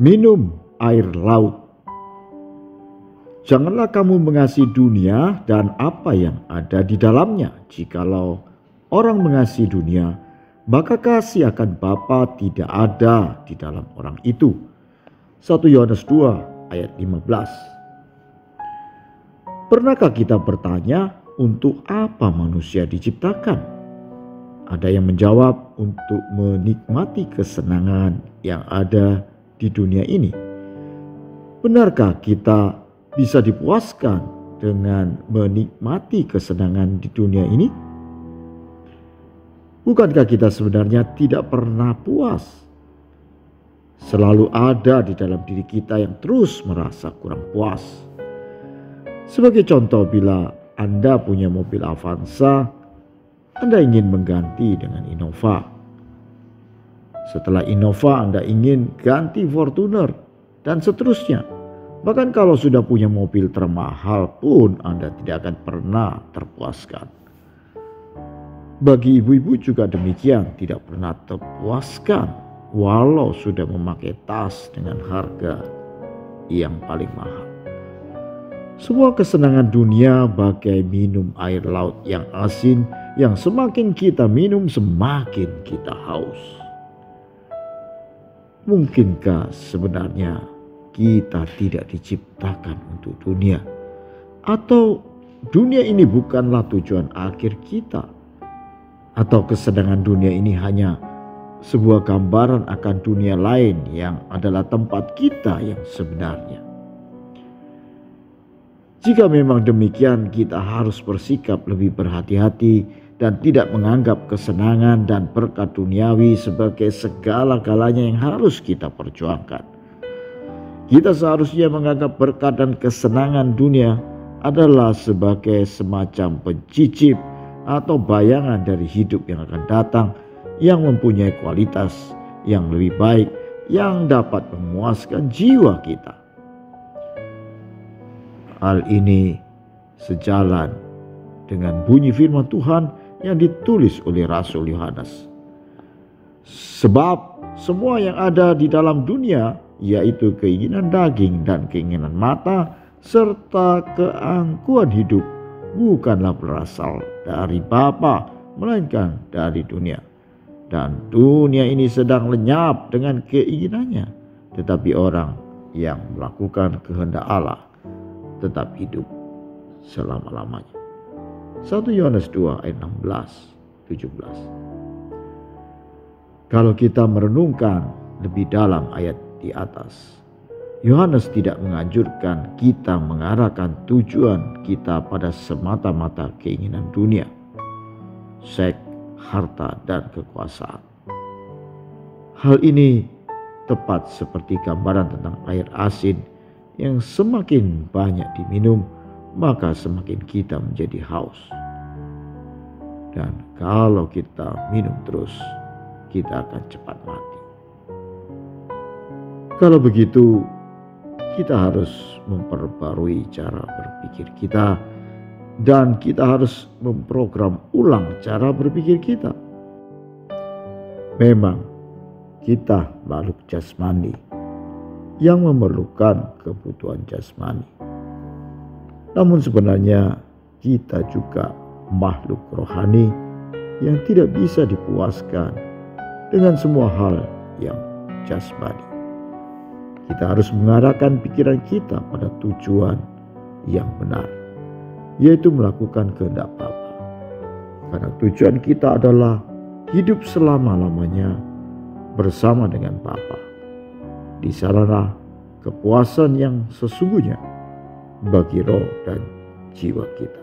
Minum air laut. Janganlah kamu mengasihi dunia dan apa yang ada di dalamnya. Jikalau orang mengasihi dunia, maka kasih akan Bapa tidak ada di dalam orang itu. 1 Yohanes 2 ayat 15. Pernahkah kita bertanya, untuk apa manusia diciptakan? Ada yang menjawab, untuk menikmati kesenangan yang ada di dunia ini. Benarkah kita bisa dipuaskan dengan menikmati kesenangan di dunia ini? Bukankah kita sebenarnya tidak pernah puas? Selalu ada di dalam diri kita yang terus merasa kurang puas. Sebagai contoh, bila Anda punya mobil Avanza, Anda ingin mengganti dengan Innova. Setelah Innova, Anda ingin ganti Fortuner, dan seterusnya. Bahkan kalau sudah punya mobil termahal pun Anda tidak akan pernah terpuaskan. Bagi ibu-ibu juga demikian, tidak pernah terpuaskan walau sudah memakai tas dengan harga yang paling mahal. Semua kesenangan dunia bagai minum air laut yang asin, yang semakin kita minum semakin kita haus. Mungkinkah sebenarnya kita tidak diciptakan untuk dunia? Atau dunia ini bukanlah tujuan akhir kita? Atau kesenangan dunia ini hanya sebuah gambaran akan dunia lain yang adalah tempat kita yang sebenarnya? Jika memang demikian, kita harus bersikap lebih berhati-hati dan tidak menganggap kesenangan dan berkat duniawi sebagai segala-galanya yang harus kita perjuangkan. Kita seharusnya menganggap berkat dan kesenangan dunia adalah sebagai semacam pencicip atau bayangan dari hidup yang akan datang, yang mempunyai kualitas yang lebih baik, yang dapat memuaskan jiwa kita. Hal ini sejalan dengan bunyi firman Tuhan yang ditulis oleh Rasul Yohanes. Sebab semua yang ada di dalam dunia, yaitu keinginan daging dan keinginan mata, serta keangkuhan hidup, bukanlah berasal dari Bapa, melainkan dari dunia. Dan dunia ini sedang lenyap dengan keinginannya, tetapi orang yang melakukan kehendak Allah tetap hidup selama-lamanya. 1 Yohanes 2 ayat 16-17. Kalau kita merenungkan lebih dalam ayat di atas, Yohanes tidak menganjurkan kita mengarahkan tujuan kita pada semata-mata keinginan dunia, seks, harta, dan kekuasaan. Hal ini tepat seperti gambaran tentang air asin yang semakin banyak diminum, maka semakin kita menjadi haus. Dan kalau kita minum terus, kita akan cepat mati. Kalau begitu, kita harus memperbarui cara berpikir kita, dan kita harus memprogram ulang cara berpikir kita. Memang kita makhluk jasmani yang memerlukan kebutuhan jasmani. Namun sebenarnya kita juga makhluk rohani yang tidak bisa dipuaskan dengan semua hal yang jasmani. Kita harus mengarahkan pikiran kita pada tujuan yang benar, yaitu melakukan kehendak Bapa. Karena tujuan kita adalah hidup selama-lamanya bersama dengan Bapa. Di sanalah kepuasan yang sesungguhnya bagi roh dan jiwa kita.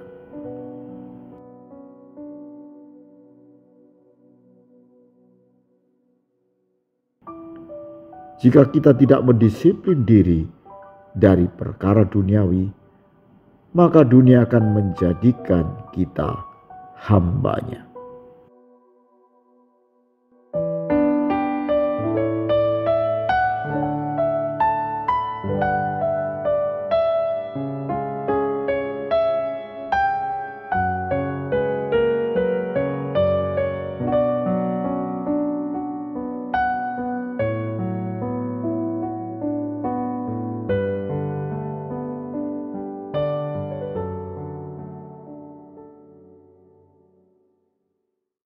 Jika kita tidak mendisiplin diri dari perkara duniawi, maka dunia akan menjadikan kita hambanya.